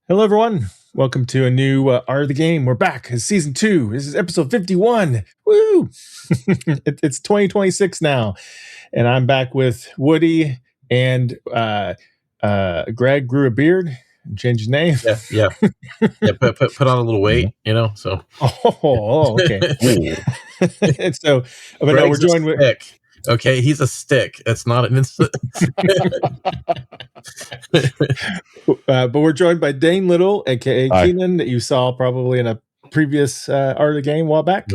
Hello, everyone. Welcome to a new Art of the Game. We're back. It's season 2. This is episode 51. Woo! It's 2026 now. And I'm back with Woody and Greg grew a beard and changed his name. Yeah. Put on a little weight, So. Okay. And so, but no, we're joined with. Stick. Okay, he's a stick. That's not an instant. But we're joined by Dain Little, aka Keenan, that you saw probably in a previous Art of the Game a while back.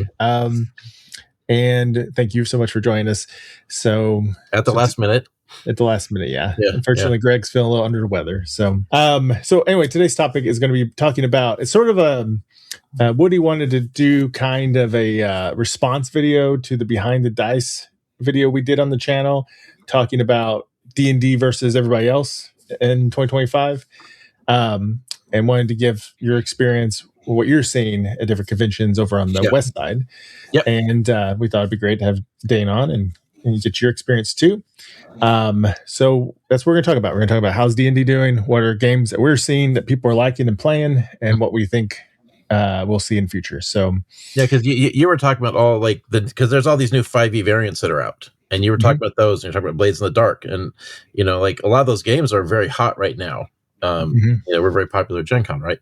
And thank you so much for joining us. So at the last minute. At the last minute, yeah. Unfortunately, Greg's feeling a little under the weather. So anyway, today's topic is going to be talking about. It's sort of Woody wanted to do kind of a response video to the Behind the Dice video we did on the channel, talking about D&D versus everybody else in 2025, and wanted to give your experience, what you're seeing at different conventions over on the West Side. And we thought it'd be great to have Dain on and get your experience too. So that's what we're going to talk about. We're going to talk about how's D&D doing, what are games that we're seeing that people are liking and playing, and what we think we'll see in the future. So because you were talking about all because there's all these new 5e variants that are out, and you were talking about those, and you're talking about Blades in the Dark, and a lot of those games are very hot right now. We're very popular at Gen Con, right?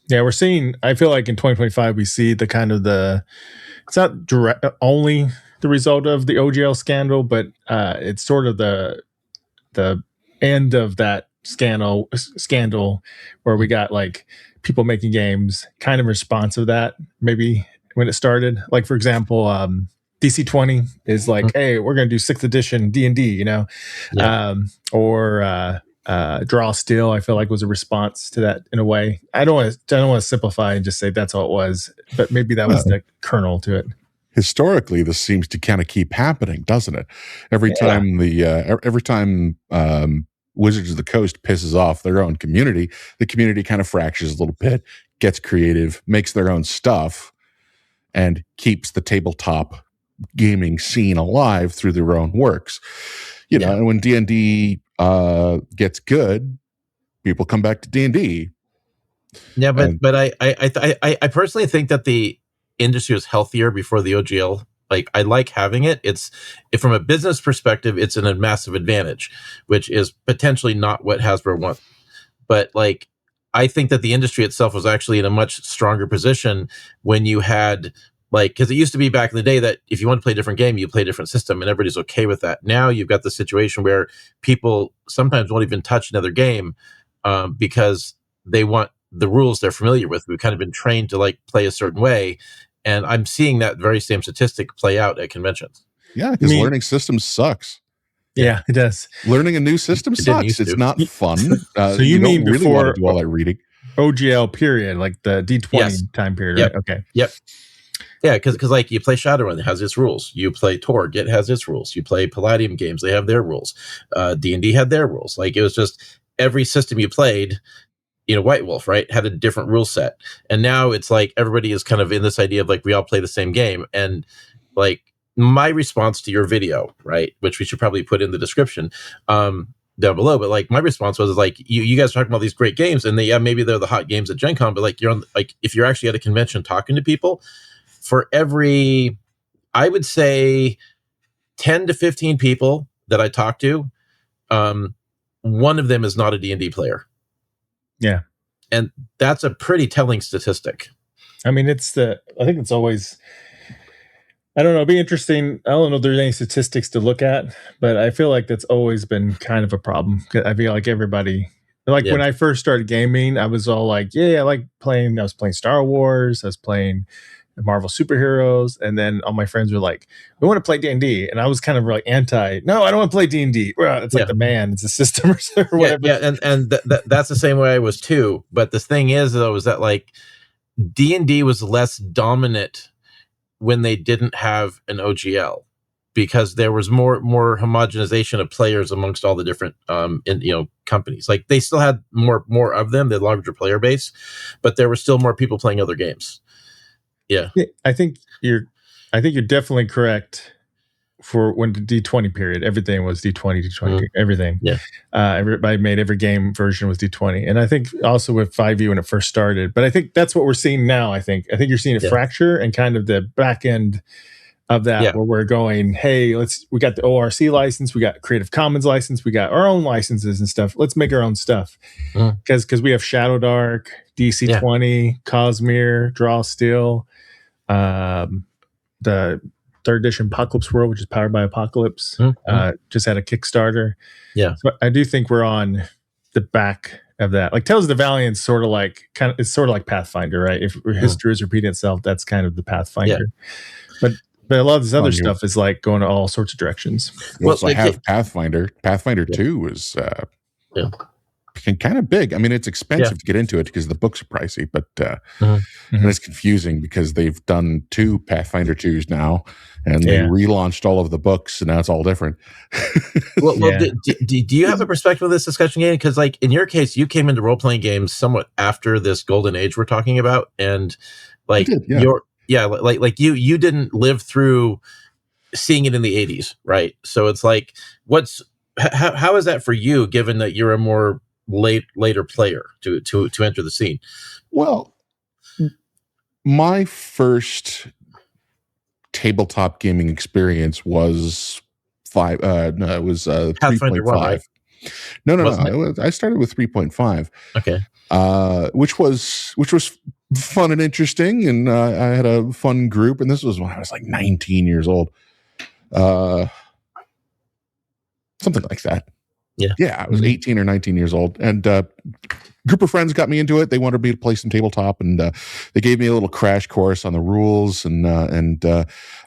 Yeah, we're seeing. I feel like in 2025 we see the kind of it's not only the result of the OGL scandal, but it's sort of the end of that scandal where we got like people making games kind of response of that, maybe when it started. Like, for example, DC 20 is like, hey, we're going to do 6th edition D&D, or Draw Steel, I feel like was a response to that in a way. I don't want to simplify and just say that's all it was, but maybe that was the kernel to it. Historically, this seems to kind of keep happening, doesn't it? Every time Wizards of the Coast pisses off their own community, the community kind of fractures a little bit, gets creative, makes their own stuff, and keeps the tabletop gaming scene alive through their own works. And when D&D gets good, people come back to D&D. Yeah, but I personally think that the industry was healthier before the OGL. Like, I like having it. From a business perspective, it's a massive advantage, which is potentially not what Hasbro wants. But I think that the industry itself was actually in a much stronger position when you had because it used to be back in the day that if you want to play a different game, you play a different system, and everybody's okay with that. Now you've got the situation where people sometimes won't even touch another game because they want the rules they're familiar with. We've kind of been trained to play a certain way. And I'm seeing that very same statistic play out at conventions. Yeah, because learning systems sucks. Yeah, it does. Learning a new system sucks. It's not fun. So you mean don't really before want to do all that reading? OGL period, like the D20 time period, right? Okay. Yep. Yeah, because you play Shadowrun, it has its rules. You play Torg, it has its rules. You play Palladium games, they have their rules. D&D had their rules. It was just every system you played. White Wolf, right, had a different rule set. And now it's everybody is kind of in this idea of we all play the same game. And my response to your video, right, which we should probably put in the description down below, but my response was you guys are talking about these great games, and maybe they're the hot games at Gen Con, but you're on if you're actually at a convention talking to people, for every, I would say 10 to 15 people that I talk to, one of them is not a D&D player. Yeah. And that's a pretty telling statistic. I mean, I think it's always, I don't know, it'd be interesting. I don't know if there's any statistics to look at, but I feel like that's always been kind of a problem. I feel like everybody, when I first started gaming, I was all I was playing Star Wars, I was playing Marvel superheroes, and then all my friends were like, we want to play D&D, and I was kind of anti, no, I don't want to play D&D. It's the man, it's a system or whatever. And that's the same way I was too. But the thing is, though, is that D&D was less dominant when they didn't have an OGL, because there was more homogenization of players amongst all the different companies. They still had more of them, the larger player base, but there were still more people playing other games. Yeah, I think you're definitely correct for when the D20 period, everything was D20, everything. Yeah. Everybody made every game version was D20. And I think also with 5e when it first started, but I think that's what we're seeing now. I think you're seeing a fracture and kind of the back end of that where we're going, hey, we got the ORC license, we got Creative Commons license, we got our own licenses and stuff. Let's make our own stuff. Because we have Shadow Dark, DC20, Cosmere, Draw Steel, the third edition Apocalypse World, which is powered by Apocalypse, just had a Kickstarter. Yeah. So I do think we're on the back of that. Like Tales of the Valiant, it's sort of like Pathfinder, right? If history is repeating itself, that's kind of the Pathfinder. Yeah. But a lot of this other stuff is like going to all sorts of directions. Well, I have Pathfinder. Pathfinder 2 was kind of big. I mean, it's expensive to get into it because the books are pricey, but and it's confusing because they've done 2 Pathfinder 2s now, and they relaunched all of the books, and now it's all different. Do you have a perspective of this discussion game? Because, like, in your case, you came into role-playing games somewhat after this golden age we're talking about, and like you didn't live through seeing it in the 80s, right? So it's like, how is that for you, given that you're a more later player to enter the scene? Well, my first tabletop gaming experience was 3.5. Right? No. I started with 3.5. Okay. Which was fun and interesting, and I had a fun group, and this was when I was like 19 years old. Something like that. Yeah, I was 18 or 19 years old, and group of friends got me into it. They wanted me to play some tabletop, and they gave me a little crash course on the rules, and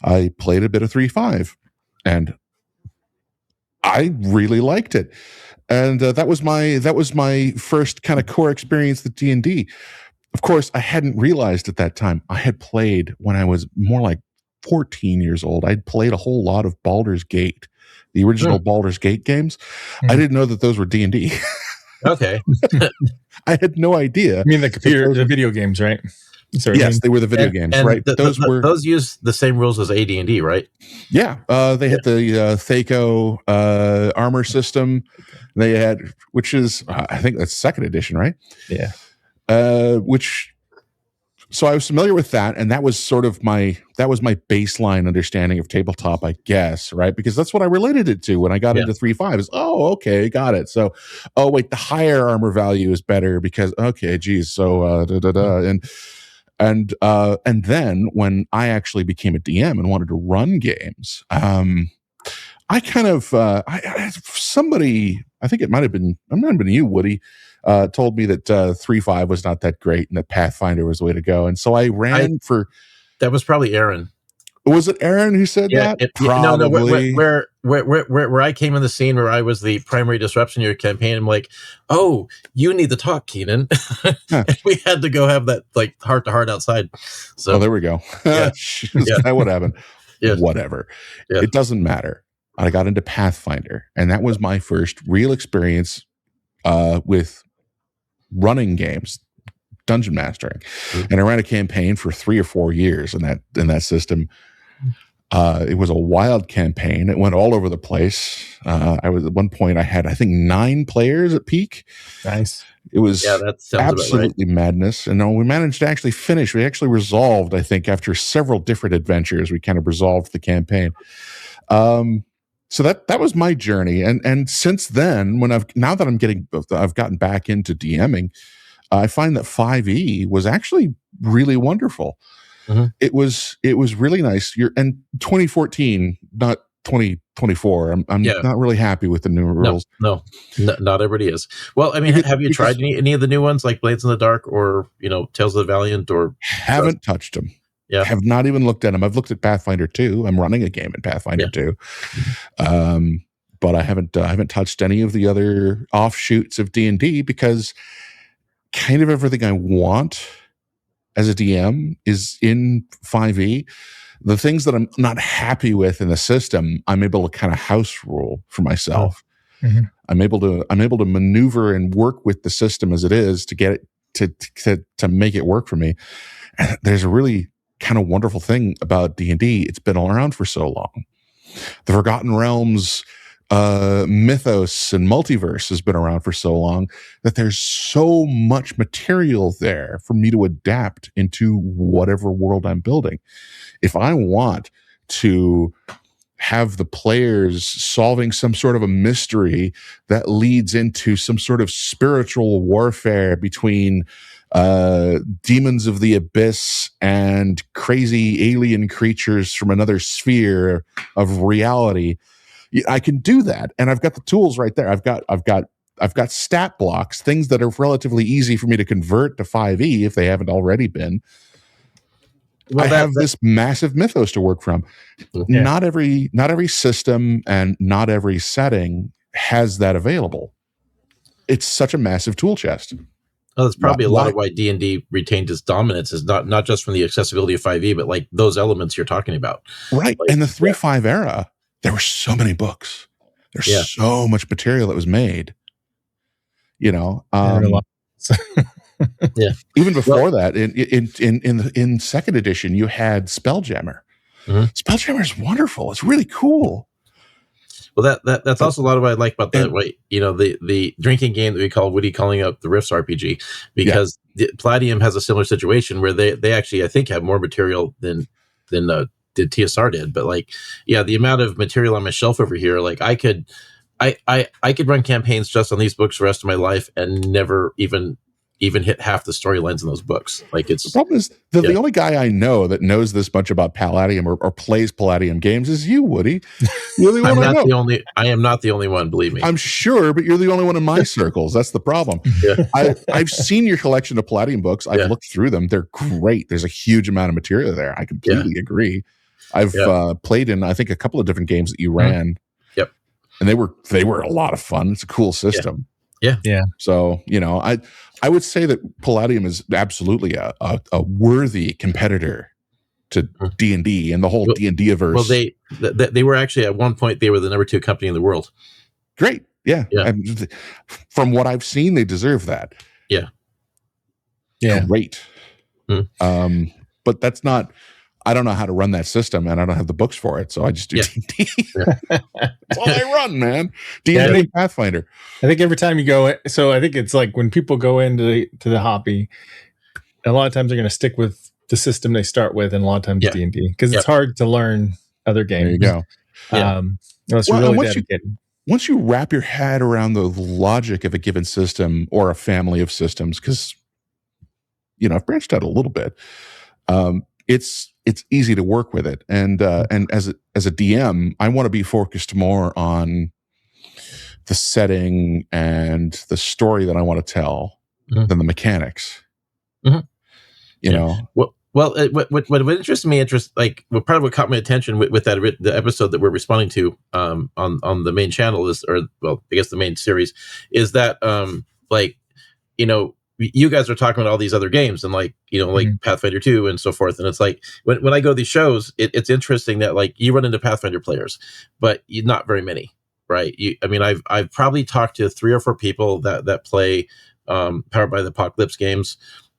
I played a bit of 3.5, and I really liked it. And that was my first kind of core experience with D&D. Of course, I hadn't realized at that time I had played when I was more like 14 years old. I'd played a whole lot of Baldur's Gate, the original Baldur's Gate games. I didn't know that those were D&D. Okay. I had no idea. I mean, the video games, right? Yes, they were the video games, right? Those use the same rules as AD&D, right? Yeah, they had the Thaco armor system. They had, which is I think that's 2nd edition, right? Yeah. So I was familiar with that, and that was sort of my baseline understanding of tabletop, I guess, right? Because that's what I related it to when I got into 3.5. Is okay, got it. So, wait, the higher armor value is better because geez, so and then when I actually became a DM and wanted to run games, I kind of somebody, I think it might have been you, Woody, told me that 3.5 was not that great and that Pathfinder was the way to go. And so I ran for. That was probably Aaron. Was it Aaron who said that? Probably. Where I came in the scene where I was the primary disruption in your campaign, I'm like, oh, you need to talk, Keenan. And we had to go have that like heart to heart outside. So there we go. Is that what happened? Whatever. Yeah. It doesn't matter. I got into Pathfinder, and that was my first real experience with running games, dungeon mastering. And I ran a campaign for 3 or 4 years in that system. It was a wild campaign. It went all over the place. I was at one point I had, I think, 9 players at peak. Nice. It was absolutely madness. And we managed to actually finish. We actually resolved, I think, after several different adventures, we kind of resolved the campaign. So that was my journey. And since then, now that I've gotten back into DMing, I find that 5e was actually really wonderful. Mm-hmm. It was really nice. And 2014, not 2024. I'm not really happy with the new rules. No, not everybody is. Well, I mean, have you tried any of the new ones like Blades in the Dark or Tales of the Valiant or? Haven't touched them. Yeah, have not even looked at them. I've looked at Pathfinder 2. I'm running a game in Pathfinder 2, but I haven't touched any of the other offshoots of D&D because kind of everything I want as a DM is in 5e. The things that I'm not happy with in the system, I'm able to kind of house rule for myself. Mm-hmm. I'm able to maneuver and work with the system as it is to get it to make it work for me. And there's a really kind of wonderful thing about D&D. It's been all around for so long. The Forgotten Realms mythos and multiverse has been around for so long that there's so much material there for me to adapt into whatever world I'm building. If I want to have the players solving some sort of a mystery that leads into some sort of spiritual warfare between demons of the abyss and crazy alien creatures from another sphere of reality, I can do that, and I've got the tools right there. I've got stat blocks, things that are relatively easy for me to convert to 5e if they haven't already been. Well, I have this massive mythos to work from. Yeah. Not every system and not every setting has that available. It's such a massive tool chest. Well, that's probably a lot of why D&D retained its dominance, is not just from the accessibility of 5e, but like those elements you're talking about. Right. Like, in the 3.5 era, there were so many books. There's so much material that was made. You know, even before that, in second edition, you had Spelljammer. Mm-hmm. Spelljammer is wonderful. It's really cool. Well, that's also a lot of what I like about the drinking game that we call Woody calling up the Rifts RPG, because Palladium has a similar situation where they actually, I think, have more material than TSR did. But the amount of material on my shelf over here, like I could run campaigns just on these books the rest of my life and never even hit half the storylines in those books. Like, it's the problem is the only guy I know that knows this much about Palladium or plays Palladium games is you, Woody. You're the one I know. I am not the only one, believe me. I'm sure, but you're the only one in my circles. That's the problem. I've seen your collection of Palladium books. I've looked through them. They're great. There's a huge amount of material there. I completely agree. I've played in, I think, a couple of different games that you ran. Yep. And they were a lot of fun. It's a cool system. Yeah. So, I would say that Palladium is absolutely a worthy competitor to D&D and the whole D&D-averse. Well, they were actually, at one point, they were the number 2 company in the world. Great. Yeah. And from what I've seen, they deserve that. Yeah. Great. But that's not, I don't know how to run that system, and I don't have the books for it, so I just do D&D. That's all I run, man. D&D and Pathfinder. I think every time you go, so I think it's like when people go into the hobby, a lot of times they're going to stick with the system they start with, and a lot of times D&D, because it's hard to learn other games. There you go. It's really dedicated. Once you wrap your head around the logic of a given system or a family of systems, because I've branched out a little bit. It's easy to work with it, and as a DM, I want to be focused more on the setting and the story that I want to tell than the mechanics. Mm-hmm. You know. Well, what interests me, part of what caught my attention with that the episode that we're responding to on the main channel is, I guess the main series is that you guys are talking about all these other games and Pathfinder 2 and so forth. And it's like, when I go to these shows, it's interesting that you run into Pathfinder players, but not very many, right? I've probably talked to 3 or 4 people that play Powered by the Apocalypse games.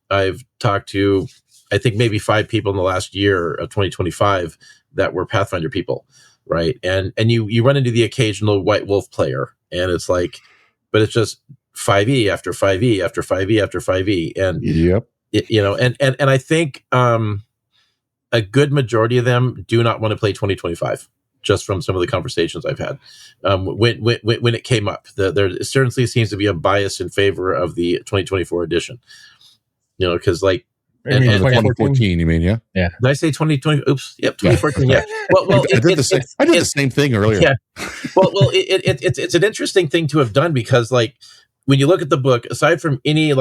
I've talked to, I think, maybe 5 people in the last year of 2025 that were Pathfinder people, right? And you run into the occasional White Wolf player, and it's like, but it's just 5e after 5e after 5e after 5e, and and I think a good majority of them do not want to play 2025. Just from some of the conversations I've had, when it came up, there certainly seems to be a bias in favor of the 2024 edition. Because 2014, you mean? Yeah. Did I say 2020? Oops. Yep. 2014. Yeah. Well, I did the same thing earlier. Yeah. Well, it's an interesting thing to have done, because when you look at the book, aside from any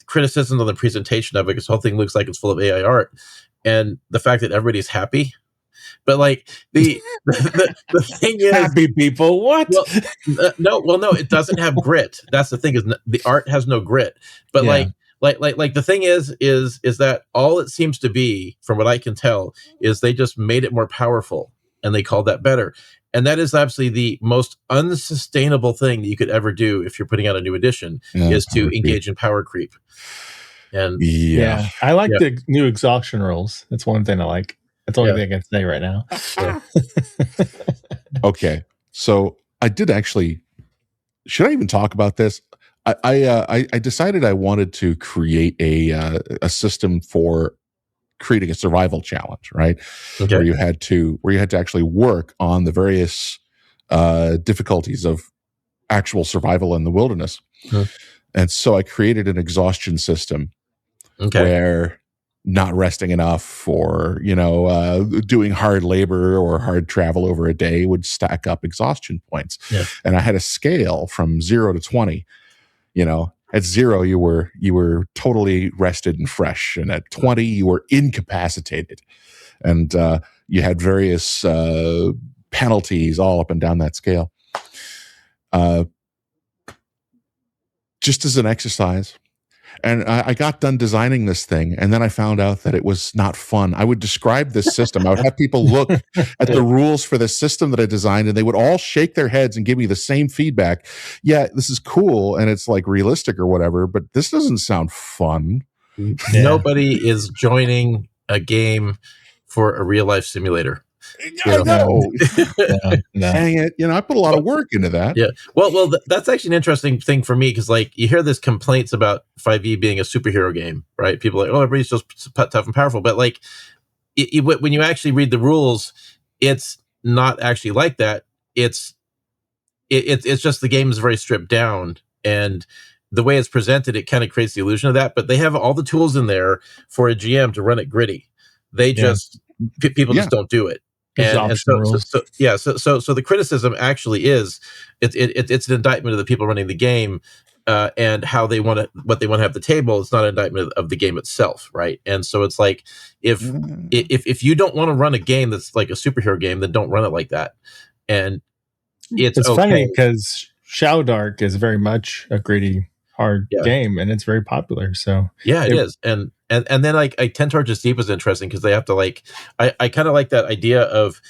criticism on the presentation of it, this whole thing looks like it's full of AI art, and the fact that everybody's happy. But the thing is, happy people, what? No, it doesn't have grit. That's the thing, is the art has no grit. But the thing is that all it seems to be, from what I can tell, is they just made it more powerful, and they called that better. And that is absolutely the most unsustainable thing that you could ever do if you're putting out a new edition, is to engage in power creep. And I like the new exhaustion rules. That's one thing I like. That's the only thing I can say right now. Okay, so I did actually. Should I even talk about this? I decided I wanted to create a system for creating a survival challenge, right? Okay. Where you had to actually work on the various difficulties of actual survival in the wilderness. And so I created an exhaustion system where not resting enough or, doing hard labor or hard travel over a day would stack up exhaustion points. Yeah. And I had a scale from 0 to 20. At 0, you were totally rested and fresh. And at 20, you were incapacitated. And you had various penalties all up and down that scale. Just as an exercise. And I got done designing this thing, and then I found out that it was not fun. I would describe this system. I would have people look at the rules for the system that I designed, and they would all shake their heads and give me the same feedback. Yeah, this is cool, and it's like realistic or whatever, but this doesn't sound fun. Yeah. Nobody is joining a game for a real-life simulator. I know. Dang it. I put a lot of work into that. Yeah. Well, that's actually an interesting thing for me because, you hear this complaints about 5e being a superhero game, right? People are like, oh, everybody's just tough and powerful. But, when you actually read the rules, it's not actually like that. It's just the game is very stripped down. And the way it's presented, it kind of creates the illusion of that. But they have all the tools in there for a GM to run it gritty. They just, people just don't do it. And so the criticism actually is it's an indictment of the people running the game and how they want what they want to have at the table. It's not an indictment of the game itself, right? And so it's like if you don't want to run a game that's like a superhero game, then don't run it like that. And it's funny because Shadowdark is very much a gritty, hard game, and it's very popular. So it is. And then 10 Torches Deep is interesting because they have to I kind of like that idea of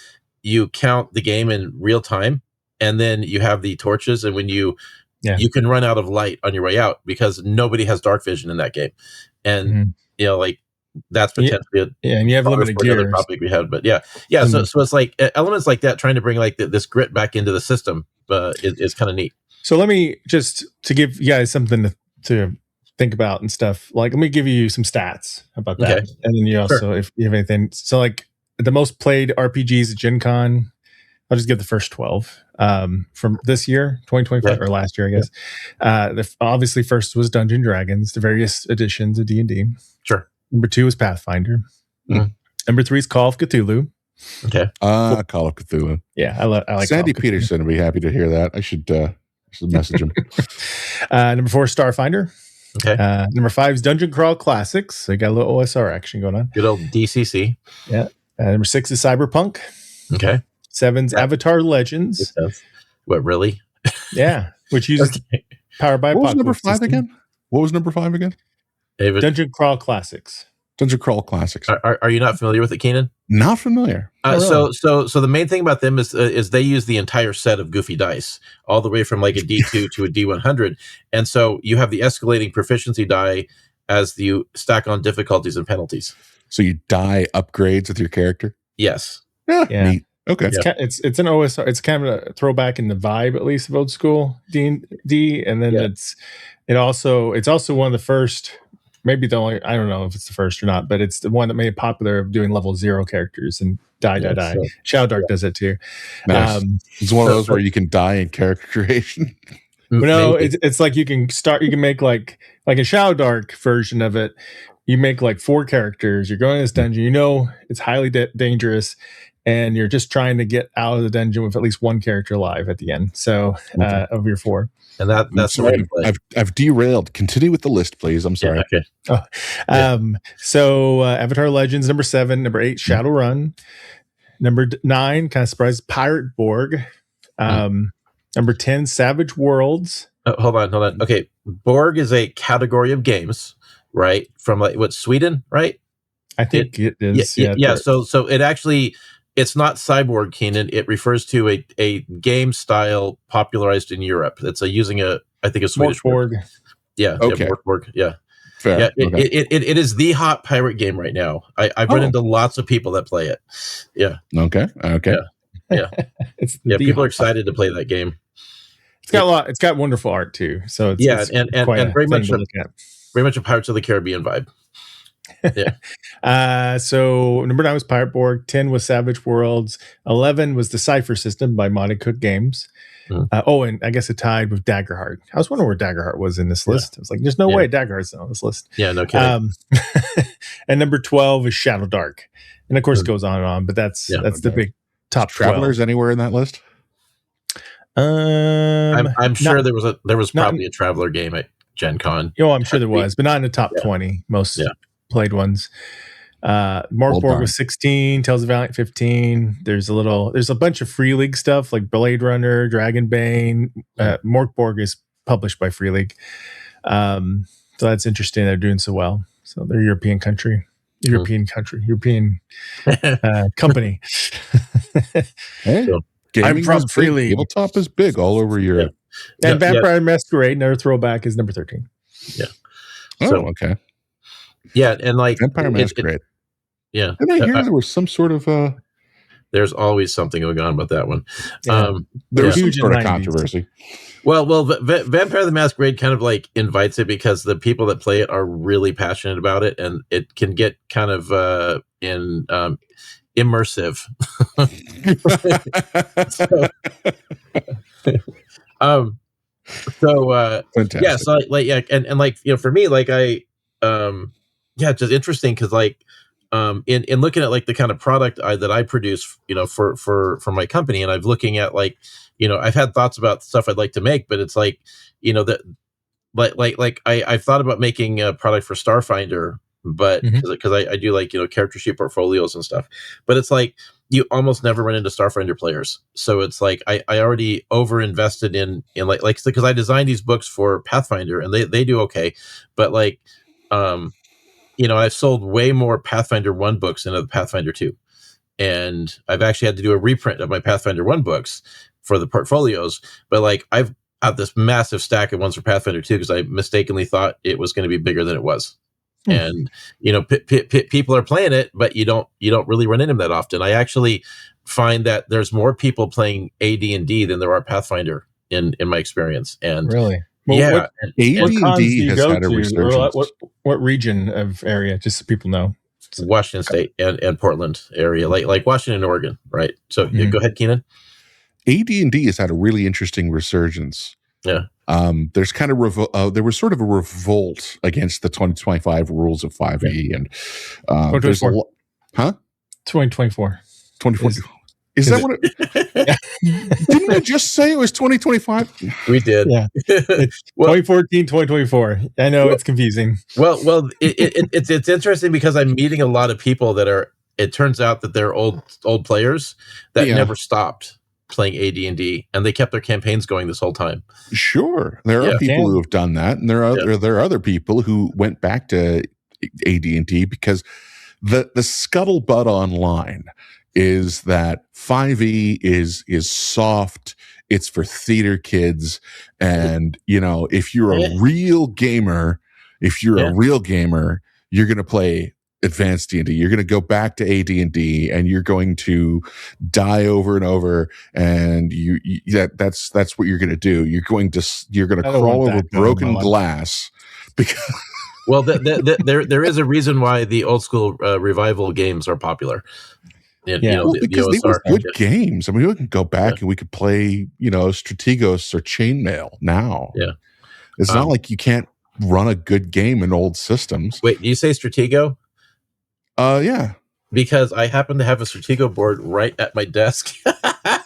you count the game in real time and then you have the torches, and when you can run out of light on your way out because nobody has dark vision in that game. And that's potentially and you have limited gear topic we had, but so it's like elements like that trying to bring this grit back into the system is kind of neat. So let me just to give you guys something to think about and stuff. Let me give you some stats about that. Okay. And then you also, if you have anything. So the most played RPGs at Gen Con, I'll just give the first 12 from this year, 2025, or last year, I guess. Obviously, first was Dungeons & Dragons, the various editions of D&D. Sure. Number 2 is Pathfinder. Mm-hmm. Number 3 is Call of Cthulhu. Okay. Call of Cthulhu. Yeah, I like Sandy Peterson would be happy to hear that. I should message him. Number 4 is Starfinder. Okay. Number 5 is Dungeon Crawl Classics. So you got a little OSR action going on. Good old DCC. Yeah. Number 6 is Cyberpunk. Okay. 7's Avatar Legends. What, really? Yeah. Which uses powered by What was number 5 again? What was number 5 again? David? Dungeon Crawl Classics. Dungeon Crawl Classics. Are you not familiar with it, Keenan? Not familiar. So the main thing about them is they use the entire set of goofy dice, all the way from a D2 to a D100, and so you have the escalating proficiency die as you stack on difficulties and penalties. So you die upgrades with your character. Yes. Yeah. Neat. Okay. It's an OSR. It's kind of a throwback in the vibe, at least, of old school D&D, and then it's also one of the first. Maybe the only, I don't know if it's the first or not, but it's the one that made it popular of doing level 0 characters and die. Shadowdark does it too. Nice. It's one of those where you can die in character creation. No, it's like you can make like a Shadowdark version of it. You make 4 characters. You're going to this dungeon. It's highly dangerous, and you're just trying to get out of the dungeon with at least 1 character alive at the end. So of your 4. And that's the way to play. I've derailed. Continue with the list, please. I'm sorry. Yeah, okay. So Avatar Legends, number 7. Number 8, Shadowrun. Number 9, kind of surprised, Pirate Borg. Number 10, Savage Worlds. Hold on. Okay, Borg is a category of games, right? From Sweden, right? I think it is. Yeah. So it actually. It's not Cyborg, Keenan. It refers to a game style popularized in Europe. It's using a Swedish Borg. Yeah. Okay. Borg. Yeah. Fair. Yeah, Okay. it is the hot pirate game right now. I've run into lots of people that play it. Yeah. Okay. Yeah. People are excited to play that game. It's got a lot. It's got wonderful art too. So it's and very much a Pirates of the Caribbean vibe. Yeah. So number 9 was Pirate Borg. 10 was Savage Worlds. 11 was the Cipher System by Monty Cook Games. And I guess it tied with Daggerheart. I was wondering where Daggerheart was in this list. I was like, there's no way Daggerheart's on this list. Yeah, no kidding. And number 12 is Shadow Dark. And of course it goes on and on, but that's the big top Travelers 12. Anywhere in that list? I'm sure there was probably a Traveler game at Gen Con. I'm sure there was, but not in the top 20 most played ones. Morkborg was 16, Tales of Valiant 15. There's a bunch of Free League stuff like Blade Runner, Dragonbane. Morkborg is published by Free League. So that's interesting. They're doing so well. So they're European company. Hey, I'm from Free League. Tabletop is big all over Europe. And Vampire Masquerade, another throwback, is number 13. Yeah. Okay. Yeah, and like Vampire Masquerade. Yeah. Didn't I hear there was some sort of there's always something going on about that one. There was some sort of controversy. Well, Vampire the Masquerade kind of like invites it because the people that play it are really passionate about it, and it can get kind of immersive. Fantastic. And like, for me, like it's just interesting because like in looking at like the kind of product that I produce, for my company, and I'm looking at like, I've had thoughts about stuff I'd like to make, but it's like, that I've thought about making a product for Starfinder, but because I do like, character sheet portfolios and stuff, but it's like you almost never run into Starfinder players. So it's like I already over invested in like because I designed these books for Pathfinder and they do okay, but like I've sold way more Pathfinder 1 books than Pathfinder 2. And I've actually had to do a reprint of my Pathfinder 1 books for the portfolios. But like I've got this massive stack of ones for Pathfinder 2 because I mistakenly thought it was going to be bigger than it was. And people are playing it, but you don't really run into them that often. I actually find that there's more people playing AD&D than there are Pathfinder in my experience. And really, AD&D has had a resurgence. What region of area? Just so people know. Washington State and Portland area, like Washington, Oregon, right? So go ahead, Keenan. AD&D has had a really interesting resurgence. Yeah. There's kind of there was sort of a revolt against the 2025 rules of 5e, and there's a 2024. 2024. Is that what it? Didn't we just say it was 2025? We did. Yeah. 2014, 2024. I know it's confusing. Well, it's interesting because I'm meeting a lot of people that are. It turns out that they're old players that never stopped playing AD&D, and they kept their campaigns going this whole time. Sure, there are people who have done that, and there are other people who went back to AD&D because the scuttlebutt online is that 5e is soft. It's for theater kids, and if you're a real gamer, you're going to play advanced D&D. You're going to go back to AD&D, and you're going to die over and over, and that's what you're going to do. You're going to crawl over broken glass because. Well, there is a reason why the old school revival games are popular. Because they were good games. I mean, we can go back and we could play, Strategos or Chainmail now. Yeah, it's not like you can't run a good game in old systems. Wait, do you say Stratego? Yeah. Because I happen to have a Stratego board right at my desk.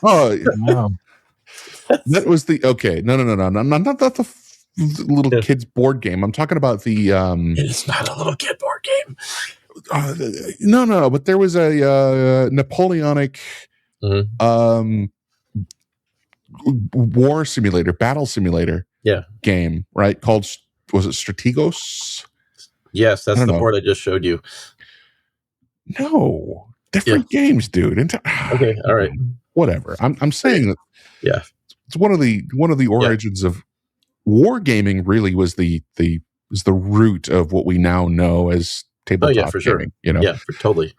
Oh, wow. That was No. Not the little kid's board game. I'm talking about the. It's not a little kid board game. No. But there was a Napoleonic war simulator, battle simulator. Game, right? Called, was it Strategos? Yes, that's the board I just showed you. No, different games, dude. Okay, all right, whatever. I'm saying that. Yeah, it's one of the origins of wargaming. Really, was the is the root of what we now know as tabletop for gaming. Sure. Yeah, totally.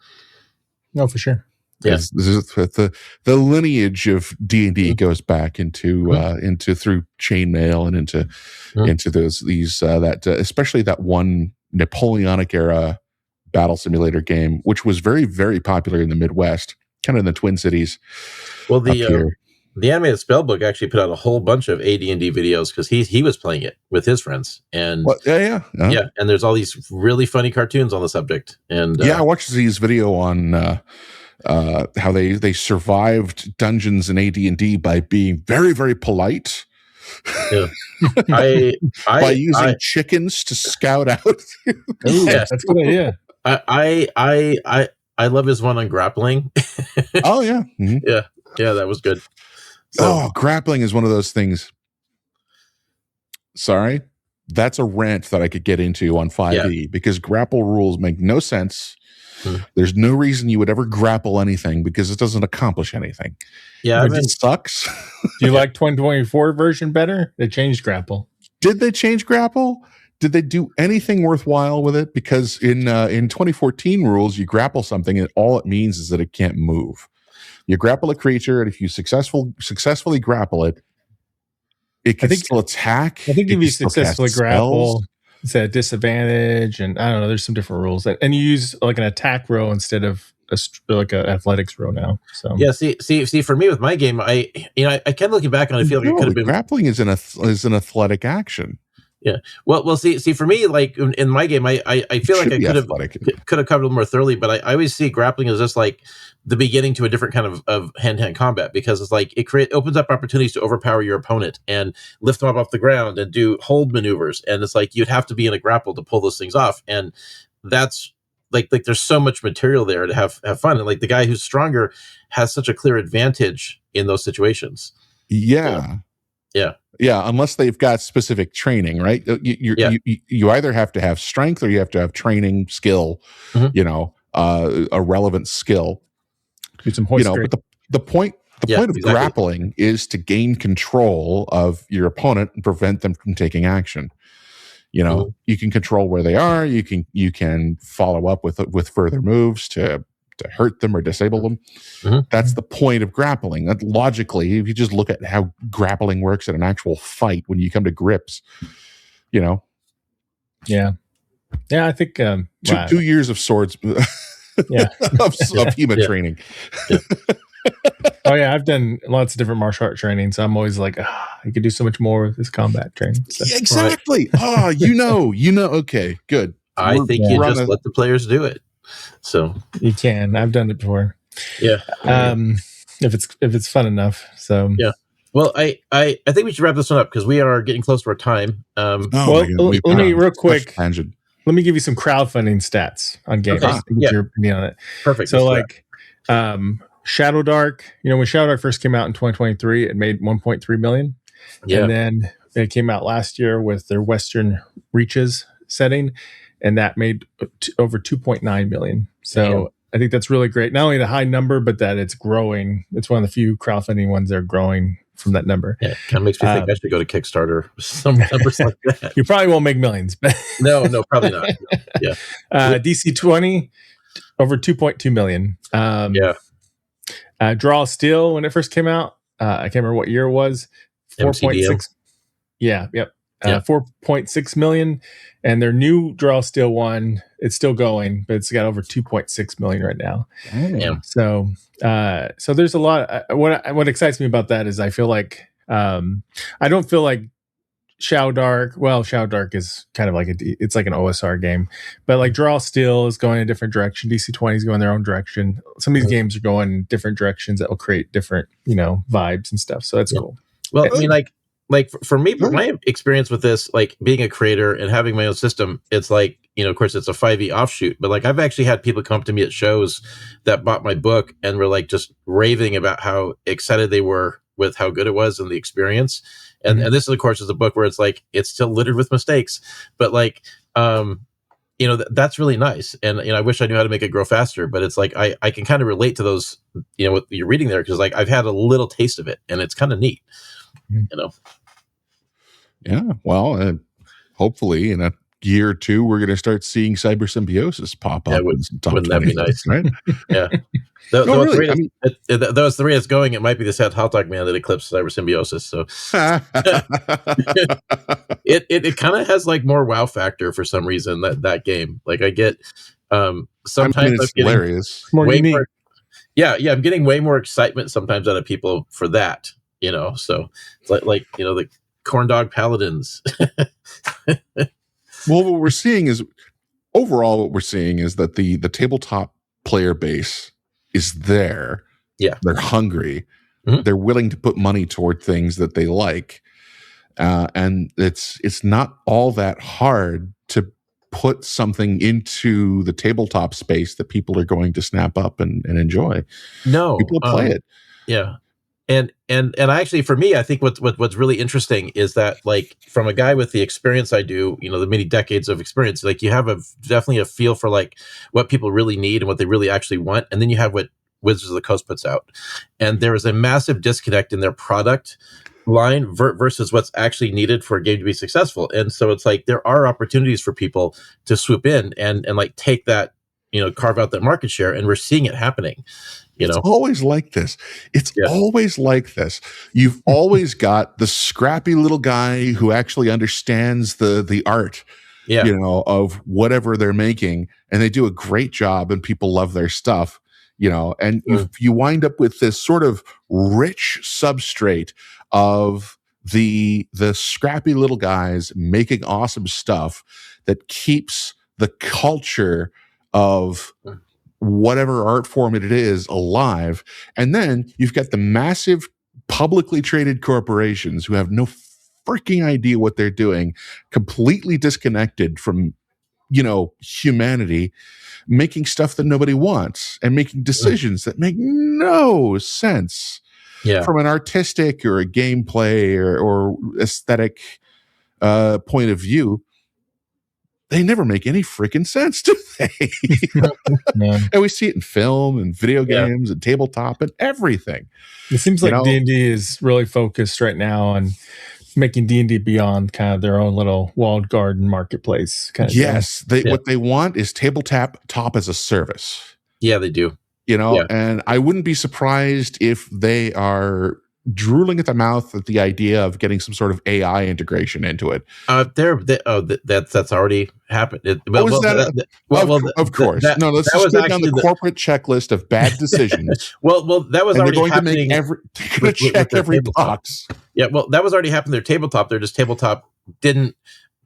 No, for sure. Yeah, this is the lineage of D&D goes back into through chainmail and into these especially that one Napoleonic era battle simulator game, which was very, very popular in the Midwest, kind of in the Twin Cities. Well, the animated spellbook actually put out a whole bunch of AD&D videos because he was playing it with his friends, and and there's all these really funny cartoons on the subject. And I watched Z's video on how they survived dungeons and AD&D by being very, very polite. Yeah. By using chickens to scout out. That's a good idea. I love his one on grappling. Oh yeah. Mm-hmm. Yeah, that was good. So, grappling is one of those things. Sorry, that's a rant that I could get into on 5e because grapple rules make no sense. There's no reason you would ever grapple anything because it doesn't accomplish anything. Yeah, it just sucks. Do you like 2024 version better? They changed grapple. Did they change grapple? Did they do anything worthwhile with it? Because in 2014 rules, you grapple something and all it means is that it can't move. You grapple a creature, and if you successfully grapple it, it can still attack. I think if you successfully grapple, it's at a disadvantage, and I don't know. There's some different rules, and you use like an attack row instead of like an athletics row now. So yeah, see, for me with my game, I kept looking back and I feel like it could have been grappling is an athletic action. Yeah. Well, see, for me, like in my game, I feel like I could have covered it more thoroughly, but I always see grappling as just like the beginning to a different kind of hand-to-hand combat, because it's like it opens up opportunities to overpower your opponent and lift them up off the ground and do hold maneuvers, and it's like you'd have to be in a grapple to pull those things off, and that's like there's so much material there to have fun, and like the guy who's stronger has such a clear advantage in those situations. Yeah. Unless they've got specific training, right? You either have to have strength or you have to have training, skill, a relevant skill. Do some hoist but the point of grappling is to gain control of your opponent and prevent them from taking action. You can control where they are. You can follow up with further moves to hurt them or disable them. That's the point of grappling. That logically, if you just look at how grappling works in an actual fight, when you come to grips, Yeah, I think 2 years of swords, of human training. Oh yeah, I've done lots of different martial art training, so I'm always like, I could do so much more with this combat training. So. Yeah, exactly. Oh, okay, good. I think you just let the players do it. So you can. I've done it before. Yeah. If it's fun enough. So yeah. Well, I think we should wrap this one up because we are getting close to our time. Let me real quick. Let me give you some crowdfunding stats on games. Okay. Get your opinion on it. Perfect. So Shadow Dark. When Shadow Dark first came out in 2023, it made 1.3 million. Yeah. And then it came out last year with their Western Reaches setting, and that made over 2.9 million. So I think that's really great. Not only the high number, but that it's growing. It's one of the few crowdfunding ones that are growing from that number. Yeah, kind of makes me think I should go to Kickstarter. Some numbers like that. You probably won't make millions, but no, probably not. Yeah. DC 20 over 2.2 million. Draw Steel, when it first came out, I can't remember what year it was. 4.6. Yeah. Yep. 4.6 million, and their new Draw Steel one, it's still going, but it's got over 2.6 million right now. Damn. So there's a lot. What excites me about that is I feel like I don't feel like Shadow Dark. Well, Shadow Dark is kind of like it's like an OSR game, but like Draw Steel is going a different direction. DC 20 is going their own direction. Some of these games are going in different directions that will create different vibes and stuff. So that's cool. Well, I mean, like for me, my experience with this, like being a creator and having my own system, it's like, of course it's a 5e offshoot, but like I've actually had people come to me at shows that bought my book and were like just raving about how excited they were with how good it was and the experience. And this of course is a book where it's like, it's still littered with mistakes, but like, that's really nice. And, I wish I knew how to make it grow faster, but it's like, I can kind of relate to those, what you're reading there. Cause like I've had a little taste of it and it's kind of neat. Yeah, well, hopefully in a year or two, we're going to start seeing cyber symbiosis pop up in some top 20 wouldn't that be nice? Right? Yeah. No, really. I mean, those the rate it's going, it might be the sad hot dog man that eclipsed cyber symbiosis. So it kind of has like more wow factor for some reason, that game. Like I get sometimes it's hilarious. More unique. I'm getting way more excitement sometimes out of people for that, so it's like the corn dog paladins. Well, what we're seeing is that the tabletop player base is there. Yeah, they're hungry. Mm-hmm. They're willing to put money toward things that they like, and it's not all that hard to put something into the tabletop space that people are going to snap up and enjoy. No, people play it. Yeah. And actually, for me, I think what's really interesting is that, like, from a guy with the experience I do, the many decades of experience, like, you have definitely a feel for like what people really need and what they really actually want, and then you have what Wizards of the Coast puts out, and there is a massive disconnect in their product line versus what's actually needed for a game to be successful. And so it's like there are opportunities for people to swoop in and like take that, carve out that market share, and we're seeing it happening. It's always like this. Always like this. You've always got the scrappy little guy who actually understands the art, of whatever they're making, and they do a great job, and people love their stuff, and you wind up with this sort of rich substrate of the scrappy little guys making awesome stuff that keeps the culture of whatever art form it is alive. And then you've got the massive publicly traded corporations who have no freaking idea what they're doing, completely disconnected from, humanity, making stuff that nobody wants and making decisions that make no sense from an artistic or a gameplay or aesthetic point of view. They never make any freaking sense, do they? And we see it in film and video games and tabletop and everything. It seems like D&D is really focused right now on making D&D Beyond kind of their own little walled garden marketplace kind of thing. What they want is tabletop as a service. Yeah, they do. And I wouldn't be surprised if they are drooling at the mouth at the idea of getting some sort of AI integration into it. That's already happened. Of course. Let's just go down the corporate checklist of bad decisions. That was already happening. They're going to check every box. Yeah, that was already happening. Their tabletop. Their just tabletop didn't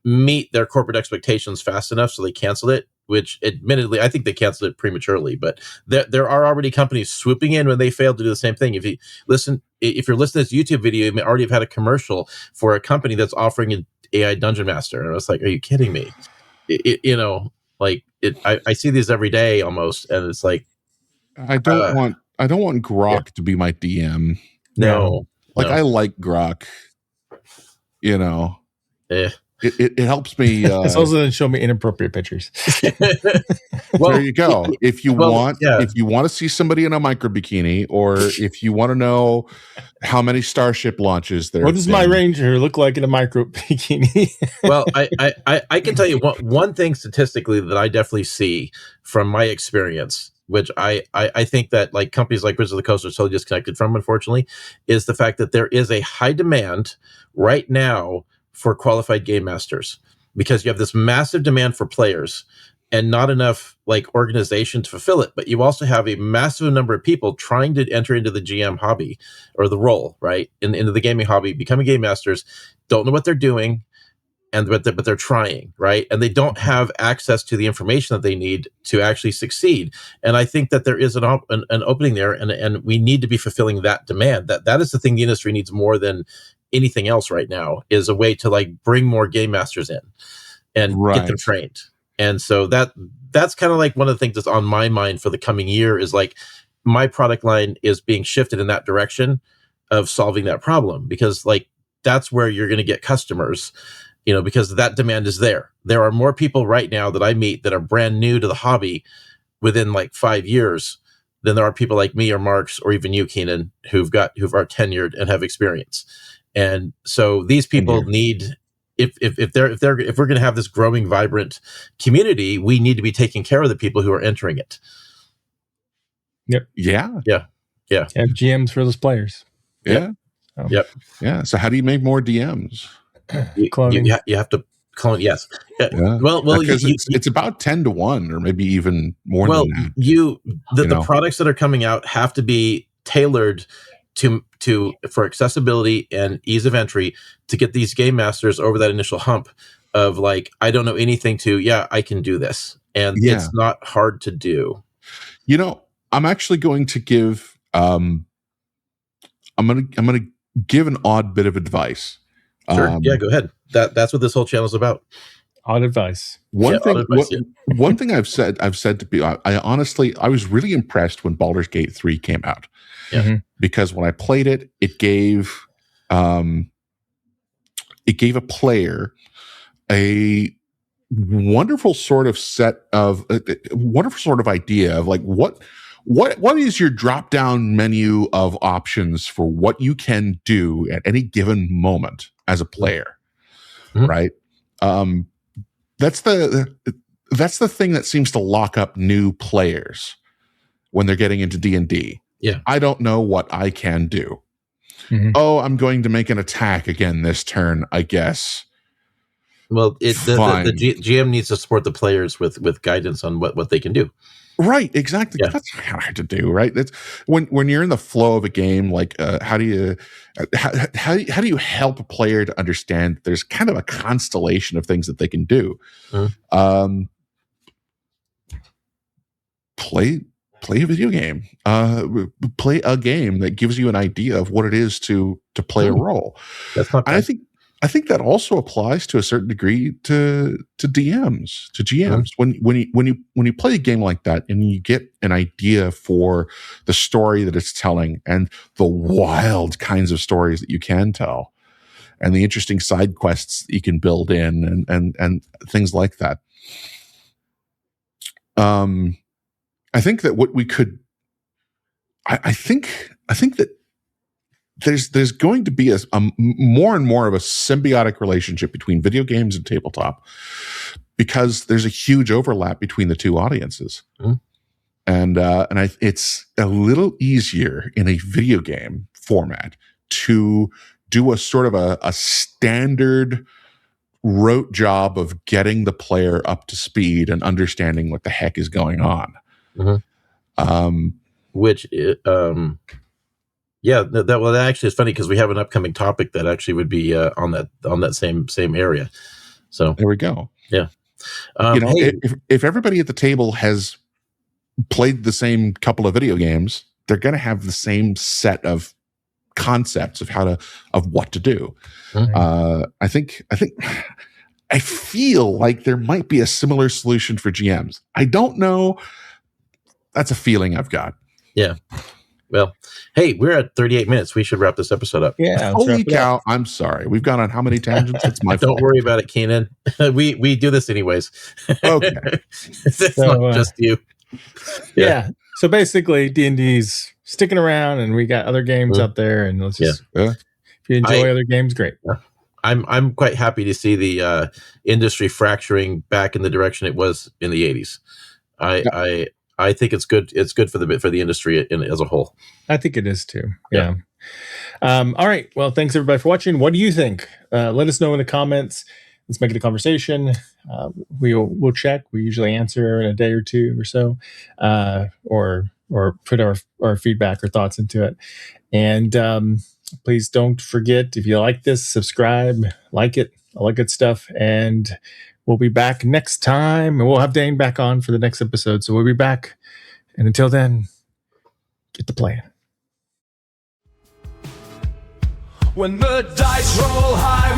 meet their corporate expectations fast enough, so they canceled it. Which, admittedly, I think they canceled it prematurely. But there are already companies swooping in when they failed to do the same thing. If you're listening to this YouTube video, you may already have had a commercial for a company that's offering an AI dungeon master, and I was like, "Are you kidding me?" I see these every day almost, and it's like, I don't want Grok to be my DM. No. I like Grok. It helps me. It's also going to show me inappropriate pictures. There you go. If you want to see somebody in a micro bikini, or if you want to know how many Starship launches there. What does my Ranger look like in a micro bikini? Well, I can tell you one thing statistically that I definitely see from my experience, which I think that like companies like Wizards of the Coast are totally disconnected from, unfortunately, is the fact that there is a high demand right now for qualified game masters, because you have this massive demand for players and not enough like organization to fulfill it. But you also have a massive number of people trying to enter into the GM hobby or the role, right? Into the gaming hobby, becoming game masters, don't know what they're doing, but they're trying, right? And they don't have access to the information that they need to actually succeed. And I think that there is an opening there, and we need to be fulfilling that demand. That is the thing the industry needs more than anything else right now, is a way to like bring more game masters in and get them trained. And so that's kind of like one of the things that's on my mind for the coming year, is like my product line is being shifted in that direction of solving that problem, because like that's where you're going to get customers, because that demand is there. There are more people right now that I meet that are brand new to the hobby within like 5 years than there are people like me or Marx or even you, Keenan, who are tenured and have experience. And so these people need if we're going to have this growing, vibrant community, we need to be taking care of the people who are entering it. Yep. Yeah. Have GMs for those players. Yeah. Yep. Yeah. So how do you make more DMs? Cloning. You have to clone. Yes. Yeah. Well, because it's about 10-1 or maybe even more than that. The products that are coming out have to be tailored for accessibility and ease of entry to get these game masters over that initial hump of like, I don't know anything to, I can do this. And it's not hard to do. I'm actually going to give I'm going to give an odd bit of advice. Sure. Go ahead. That's what this whole channel is about. Odd advice. One thing I've said to people, I was really impressed when Baldur's Gate 3 came out. Yeah. Because when I played it, it gave a player a wonderful sort of idea of like what is your drop down menu of options for what you can do at any given moment as a player, right? That's the thing that seems to lock up new players when they're getting into D&D. Yeah. I don't know what I can do. Mm-hmm. Oh, I'm going to make an attack again this turn, I guess. Well, the GM needs to support the players with guidance on what they can do. Right, exactly. Yeah. That's hard to do, right? That's when you're in the flow of a game. Like, how do you help a player to understand there's kind of a constellation of things that they can do? Play a video game. Play a game that gives you an idea of what it is to play a role. That's not bad. And I think that also applies to a certain degree to DMs, to GMs. When you play a game like that and you get an idea for the story that it's telling and the wild kinds of stories that you can tell and the interesting side quests that you can build in and things like that. I think that what we could, I think that there's going to be a more and more of a symbiotic relationship between video games and tabletop because there's a huge overlap between the two audiences. And it's a little easier in a video game format to do a sort of a standard rote job of getting the player up to speed and understanding what the heck is going on. That actually is funny because we have an upcoming topic that actually would be on that same area. So there we go. Yeah. If everybody at the table has played the same couple of video games, they're going to have the same set of concepts of what to do. I feel like there might be a similar solution for GMs. I don't know. That's a feeling I've got. Yeah. Well, hey, we're at 38 minutes. We should wrap this episode up. Yeah. Holy cow. I'm sorry. We've gone on how many tangents? It's my fault. Don't worry about it, Keenan. We do this anyways. Okay. It's not just you. Yeah. So basically D&D's sticking around and we got other games out there and let's just, if you enjoy other games, great. I'm quite happy to see the industry fracturing back in the direction it was in the 80s. I think it's good. It's good for the industry as a whole. I think it is too. Yeah. All right. Well, thanks everybody for watching. What do you think? Let us know in the comments. Let's make it a conversation. We'll check. We usually answer in a day or two or so, or put our feedback or thoughts into it. And please don't forget, if you like this, subscribe, like it, all that good stuff. And we'll be back next time, and we'll have Dain back on for the next episode. So we'll be back. And until then, get the plan. When the dice roll high,